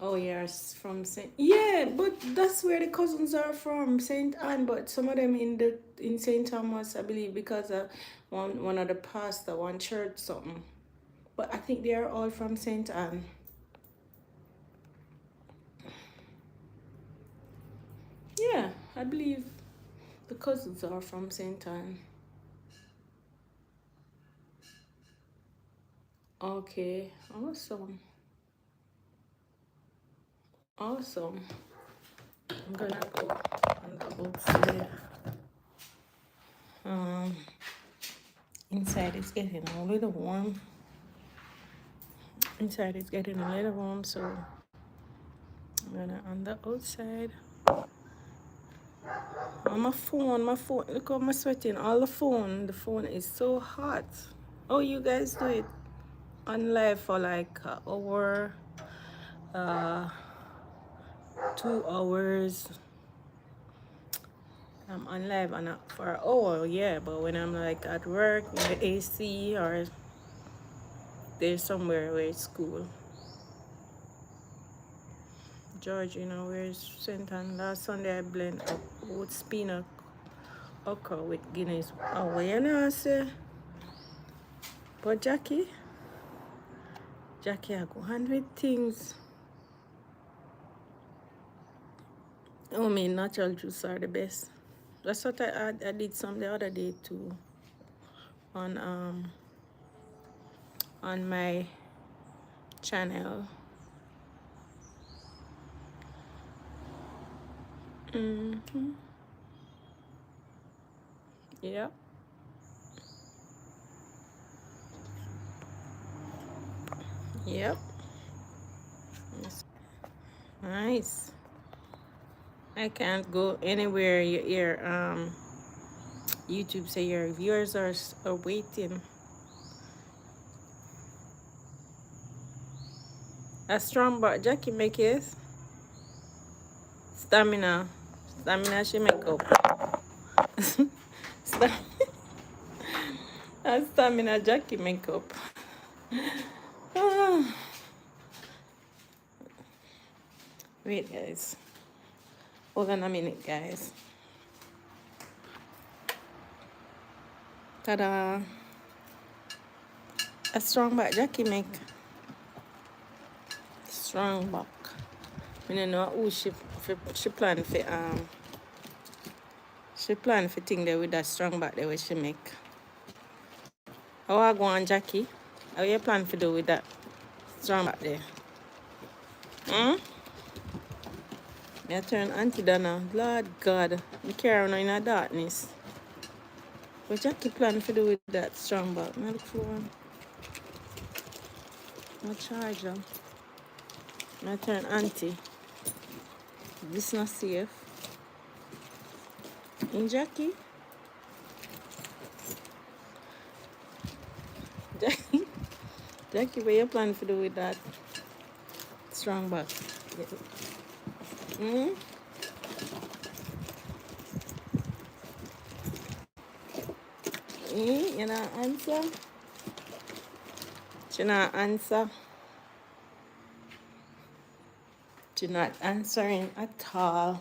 Oh yes, from Saint. Yeah, but that's where the cousins are from, Saint Anne. But some of them in Saint Thomas, I believe, because one of the pastor, one church something. But I think they are all from Saint Anne. Yeah, I believe the cousins are from Saint Anne. Okay, awesome, awesome. I'm gonna go on the outside. Um, inside it's getting a little warm. Inside it's getting a little warm, so I'm gonna on the outside. On my phone, look how I'm sweating. All the phone is so hot. Oh, you guys do it on live for like an hour, uh, 2 hours. I'm on live for an hour, yeah. But when I'm like at work in the AC or there's somewhere where it's cool. George, where's St. Anne? Last Sunday I blend up oat spinach okra with Guinness. Oh, what you know, say? But Jackie, I go on with things. Oh, me natural juice are the best. That's what I did some the other day too. On my channel. Yep. Yep. Nice. I can't go anywhere your YouTube say your viewers are waiting. A strong but Jackie make it. Stamina she make up. Stamina Jackie make up. Wait guys. Hold on a minute guys. Ta-da. A strong back Jackie make. Strong back. I don't know who she plan for she plan for thing there with that strong back there where she make. How I go on Jackie? How you plan for do with that strong back there? I turn Auntie Dana. Lord God, I carry on in the darkness. What Jackie plan to do with that strong back? I look for my charger. I turn Auntie. This not safe. In Jackie? Jackie? Jackie, what you plan to do with that strong back? Hmm? You not answer? She not answer. She not answering at all.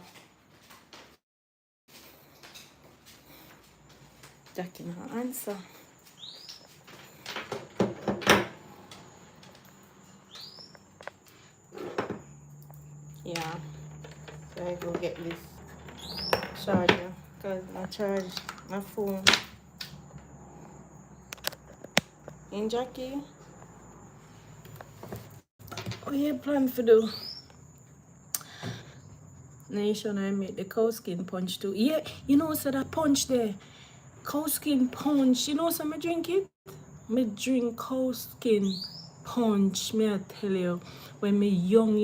Jackie not answer. Yeah. So I go get this charger because I charge my phone. In Jackie? What you plan to do? Nation, I made the cow skin punch too. Yeah, you know, so that punch there. Cow skin punch. You know, so I drink it? Me drink cow skin punch. Me I tell you. When me young,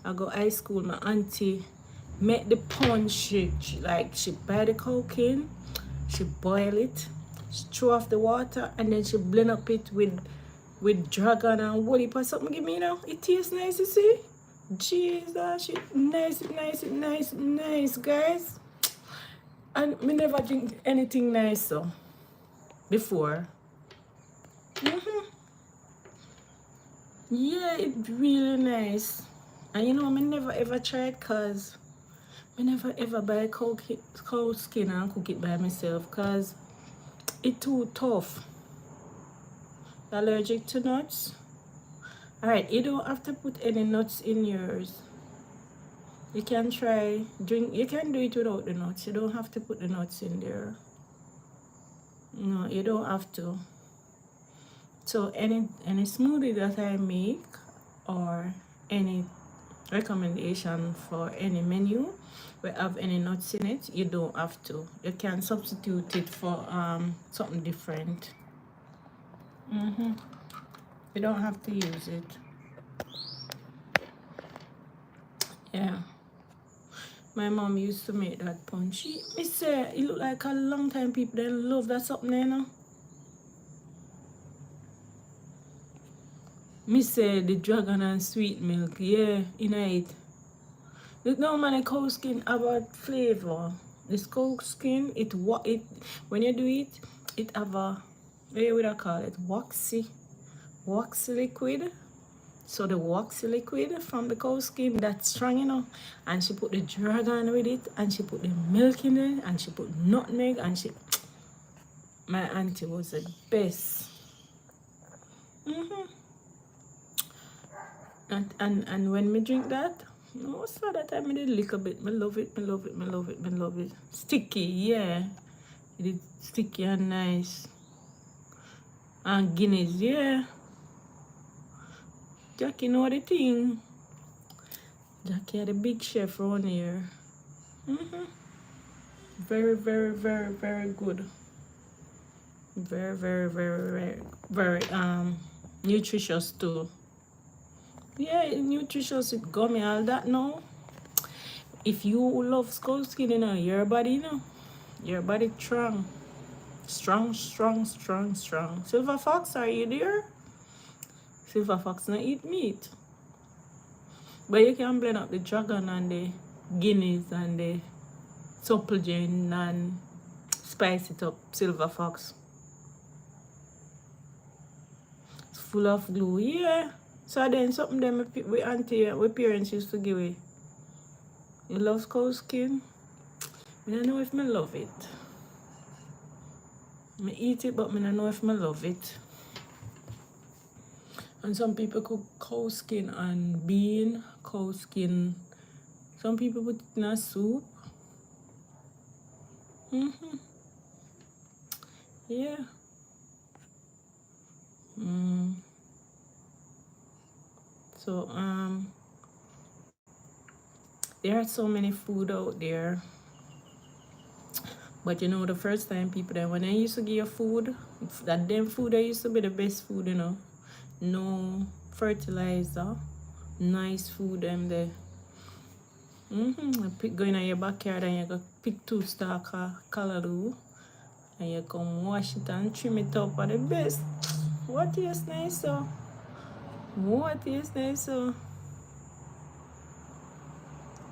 I go high school, my auntie make the punch. She buy the cocaine, she boil it, she throw off the water, and then she blend up it with dragon and woolly or something. Give me, you know, it tastes nice, you see. Jesus, shit, nice, guys. And me never drink anything nice so before. Yeah, it really nice. And you know, me never ever tried cause me never ever buy cow skin and cook it by myself cause it too tough. Allergic to nuts. Alright, you don't have to put any nuts in yours. You can try drink. You can do it without the nuts. You don't have to put the nuts in there. No, you don't have to. So any smoothie that I make or any recommendation for any menu we have any nuts in it, you don't have to. You can substitute it for something different. You don't have to use it. Yeah. My mom used to make that punch. Me say it look like a long time people then love that something, you know. Me say the dragon and sweet milk, yeah, in it. No man, a cow skin have a flavor. This cow skin, it when you do it, it have a what would I call it? Waxy liquid. So the waxy liquid from the cow skin that's strong, you know. And she put the dragon with it, and she put the milk in it, and she put nutmeg, and she. My auntie was the best. And when me drink that, most of the time I did lick a bit. Me love it. Sticky, yeah. It is sticky and nice. And Guinness, yeah. Jackie know the thing. Jackie had a big chef around here. Very good. Very nutritious too. Yeah, nutritious with gummy, all that now. If you love skull skin, you know, your body, you know, your body strong. Strong. Silver Fox, are you there? Silver Fox not eat meat. But you can blend up the dragon and the Guinness and the supplegen and spice it up. Silver Fox. It's full of glue, yeah. So then something them we auntie, we parents used to give away. You love cow skin? I don't know if I love it. I eat it, but I don't know if I love it. And some people cook cow skin and bean, cow skin. Some people put it in a soup. Yeah. So There are so many food out there. But you know, the first time people that when I used to give you food, that them food that used to be the best food, you know. No fertilizer, nice food them there. Pick going in your backyard and you go pick 2 stalk of callaloo and you come wash it and trim it up for the best. What is nice so? What is nice so?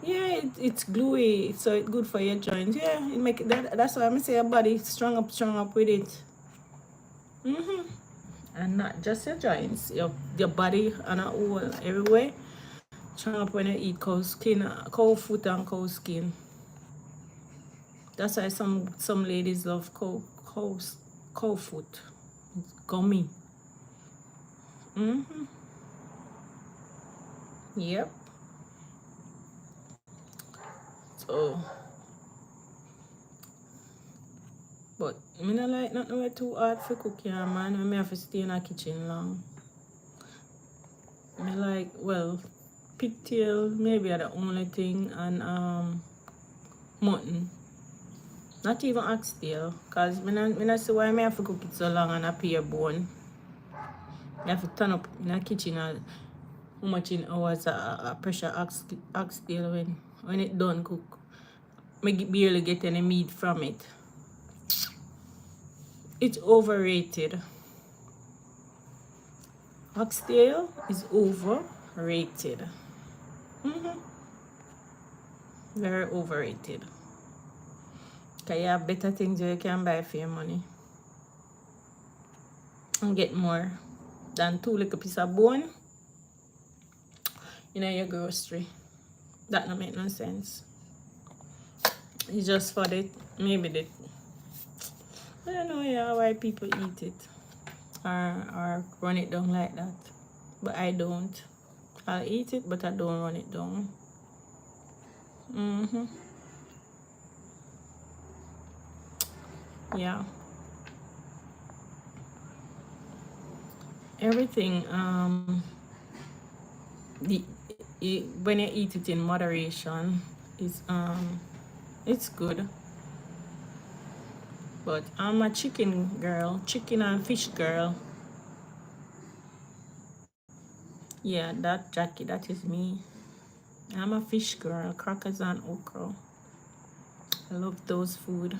Yeah, it's gluey, so it's good for your joints. Yeah, it make that. That's why I'm say your body strong up with it. And not just your joints, your body and a whole everywhere. Strong up when you eat cow skin, cow foot and cow skin. That's why some ladies love cow foot. It's gummy. Yep. So, but me not like nothing way too hard for cook, yeah, man. When me have to stay in the kitchen long. Me like, well, pigtail maybe are the only thing, and mutton. Not even oxtail, cause me not see why me have to cook it so long and a pay bone. You have to turn up in the kitchen and how much in hours a pressure oxtail when it done cook. Me barely get any meat from it. It's overrated. Oxtail is overrated. Very overrated. Cause you have better things you can buy for your money. And get more than 2 little piece of bone in your grocery. That don't make no sense. It's just for the maybe the I don't know, yeah, why people eat it or run it down like that. But I don't. I'll eat it, but I don't run it down. Yeah. Everything, the, when you eat it in moderation, is it's good. But I'm a chicken girl, chicken and fish girl. Yeah, that Jackie, that is me. I'm a fish girl, crackers and okra. I love those food.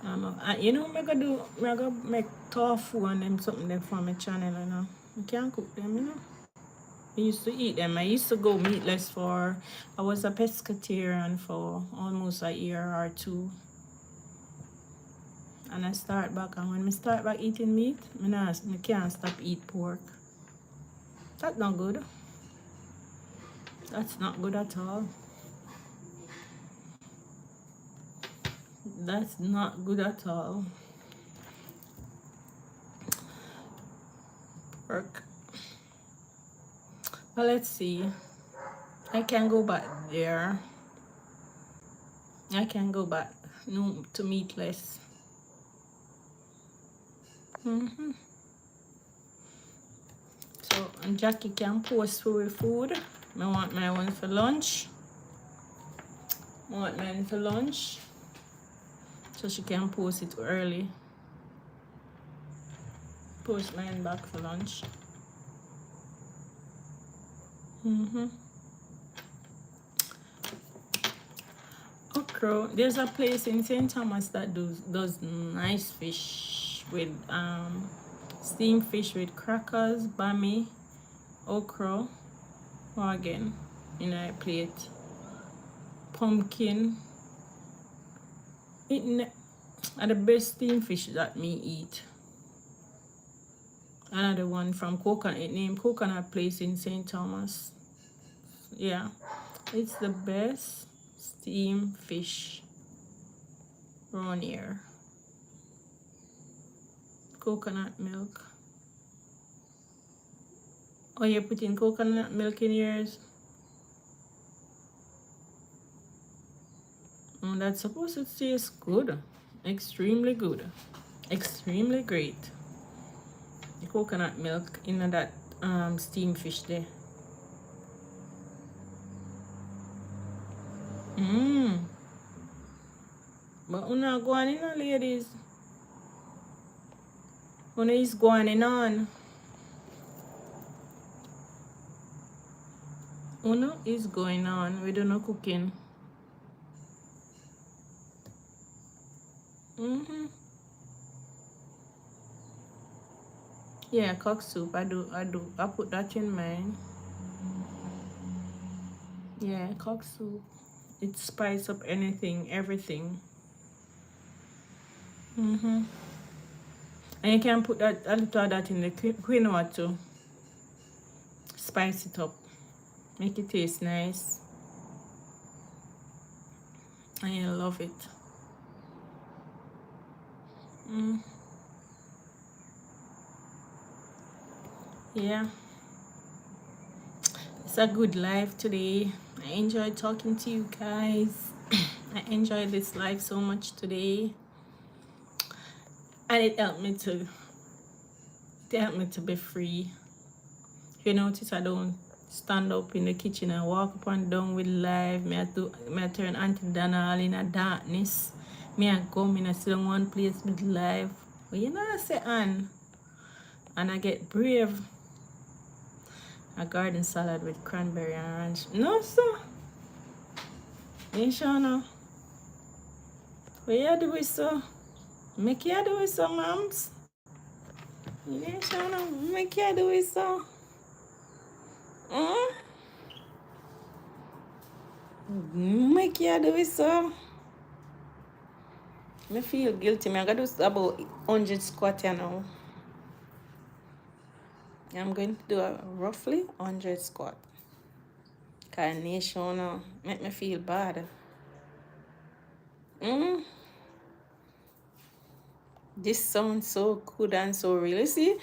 You know, I'm gonna make tofu and them something there for my channel, you know. I can't cook them, you know. I used to eat them. I used to go meatless I was a pescatarian for almost a year or 2. And I start back, and when I start back eating meat, I can't stop eat pork. That's not good. That's not good at all. That's not good at all. Pork. But let's see. I can go back there. I can go back to meatless. So Jackie can post for food. I want my one for lunch. I want mine for lunch. So she can post it early. Post mine back for lunch. Okra. There's a place in St. Thomas that does nice fish with steamed fish with crackers, bami, okra, or again in a plate, pumpkin. It are the best steamed fish that me eat. Another one from Coconut Place in St. Thomas. Yeah, it's the best steamed fish around here. Coconut milk. Oh, you're putting coconut milk in yours? Oh, that's supposed to taste good. Extremely good. Extremely great. The coconut milk in that steamed fish there. Mm. But una go on in, ladies. Una is going on. Una is going on. We do no cooking. Mm-hmm. Yeah, cock soup. I do. I put that in mine. Yeah, cock soup. It spice up anything, everything. Mm-hmm. And you can put that a little of that in the quinoa too. Spice it up. Make it taste nice. And you love it. Mm. Yeah. It's a good life today. I enjoyed talking to you guys. I enjoyed this life so much today. And it helped me to be free. If you notice, I don't stand up in the kitchen and walk up and down with life. Me I turn Auntie Dana all in a darkness. Me I come in, I sit in one place with life. But you know I say and I get brave. A garden salad with cranberry and ranch. No sir. You sure no? What you do with so? Make you do it so, moms. You ain't sure no? Make you do it so. Mm? Make you do it so. Me feel guilty. Me I gotta do about 100 squat you know. I'm going to do a roughly 100 squat. Carnation now. Make me feel bad. Mm? This sounds so good and so real. See,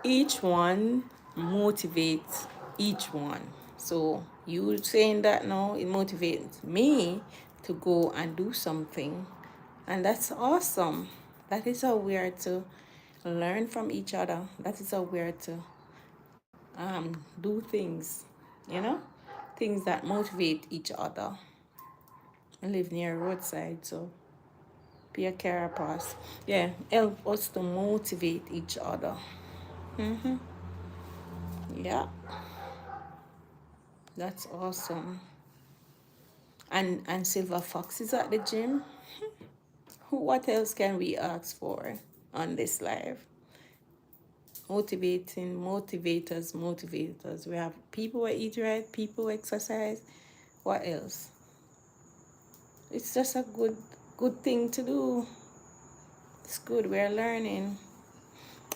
each one motivates each one. So you saying that now, it motivates me to go and do something. And that's awesome. That is how we are to learn from each other. That is how we are to do things, you know? Things that motivate each other. I live near a roadside, so be a carapace. Yeah, help us to motivate each other. Yeah, that's awesome. And Silver Fox is at the gym. What else can we ask for on this live? Motivating, motivators. We have people who eat right, people who exercise. What else? It's just a good thing to do. It's good. We're learning.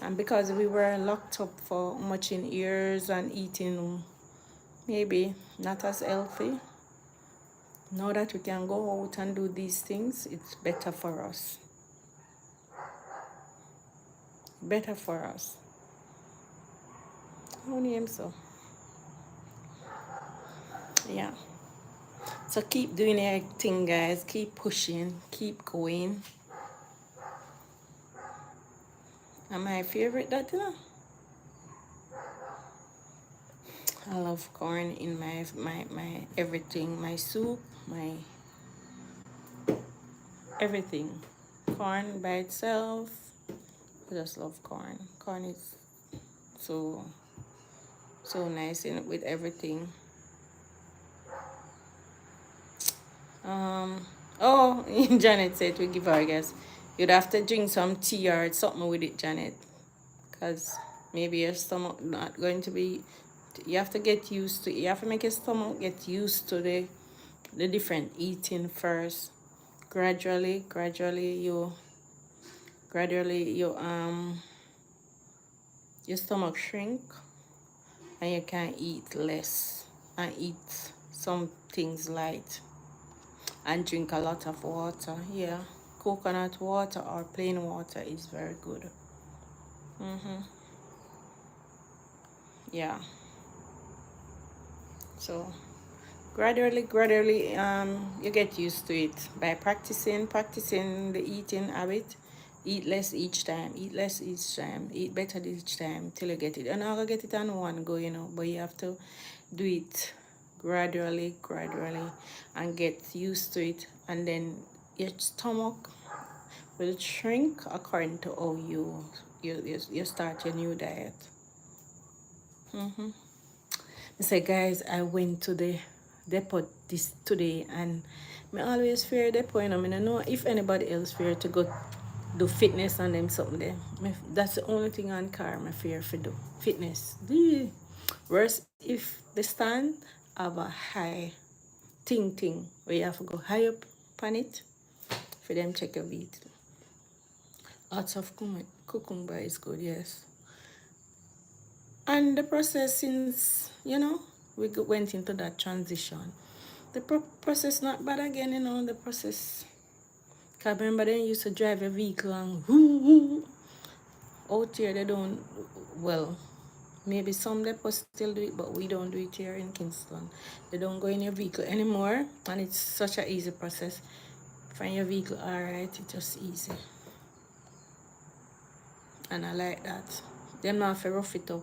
And because we were locked up for much in years and eating maybe not as healthy, now that we can go out and do these things, it's better for us. Better for us. Who names so? Yeah. So keep doing your thing, guys. Keep pushing. Keep going. And my favorite that I love corn in my everything, my soup, my everything. Corn by itself. I just love corn. Corn is so nice in with everything. Oh, Janet said we give her a guess. You'd have to drink some tea or something with it, Janet, because maybe your stomach not going to be. You have to get used to. You have to make your stomach get used to the different eating first. Gradually your stomach shrink and you can eat less and eat some things light and drink a lot of water. Yeah, coconut water or plain water is very good. Yeah, so gradually you get used to it by practicing the eating habit. Eat less each time, eat better each time till you get it. And I'll get it on one go, but you have to do it gradually, and get used to it, and then your stomach will shrink according to how you start your new diet. I say, guys, I went to the depot this today, and me always fear depot, you know. I don't know if anybody else fear to go do fitness and them something there. That's the only thing on car I fear for do. Fitness. Worse if the stand have a high thing where you have to go high up on it for them check your beat. Lots of cucumber is good, yes. And the process, since we went into that transition, the process not bad again, the process. Cause remember they used to drive a vehicle and out here they don't, well, maybe some depots still do it, but we don't do it here in Kingston. They don't go in your vehicle anymore, and it's such an easy process. Find your vehicle alright, it's just easy. And I like that. Them not have to rough it up.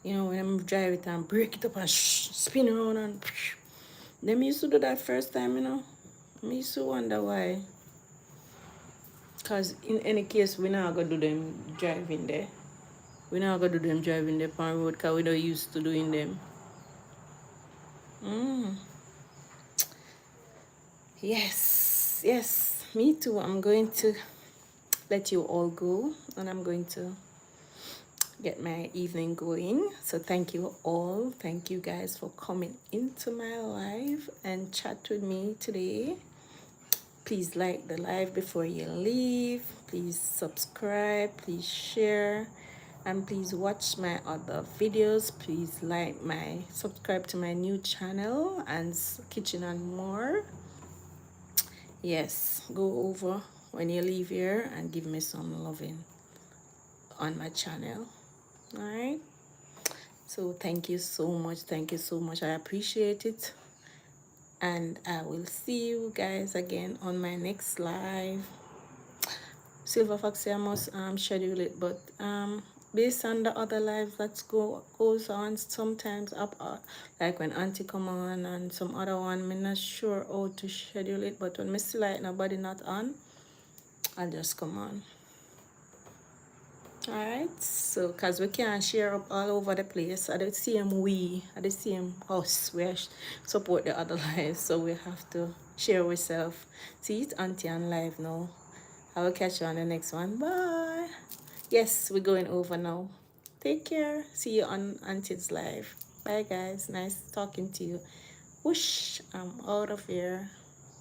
When them drive it and break it up and spin around and them used to do that first time, I used to wonder why. Because in any case, we not going to do them driving there. We not going to do them driving there on road because we not used to doing them. Yes, me too. I'm going to let you all go, and I'm going to get my evening going. So thank you all. Thank you guys for coming into my live and chat with me today. Please like the live before you leave. Please subscribe. Please share. And please watch my other videos. Please subscribe to my new channel and Kitchen and More. Yes, go over when you leave here and give me some loving on my channel. All right. So thank you so much. Thank you so much. I appreciate it. And I will see you guys again on my next live. Silver Foxy, I must schedule it, but based on the other lives that goes on sometimes up, like when Auntie come on and some other one, I'm not sure how to schedule it, but when I see like nobody not on, I'll just come on. Alright, so because we can't share up all over the place at the same house, we support the other lives, so we have to share ourselves. See it, Auntie on live now. I will catch you on the next one. Bye. Yes, we're going over now. Take care. See you on Auntie's live. Bye guys. Nice talking to you. Whoosh, I'm out of here.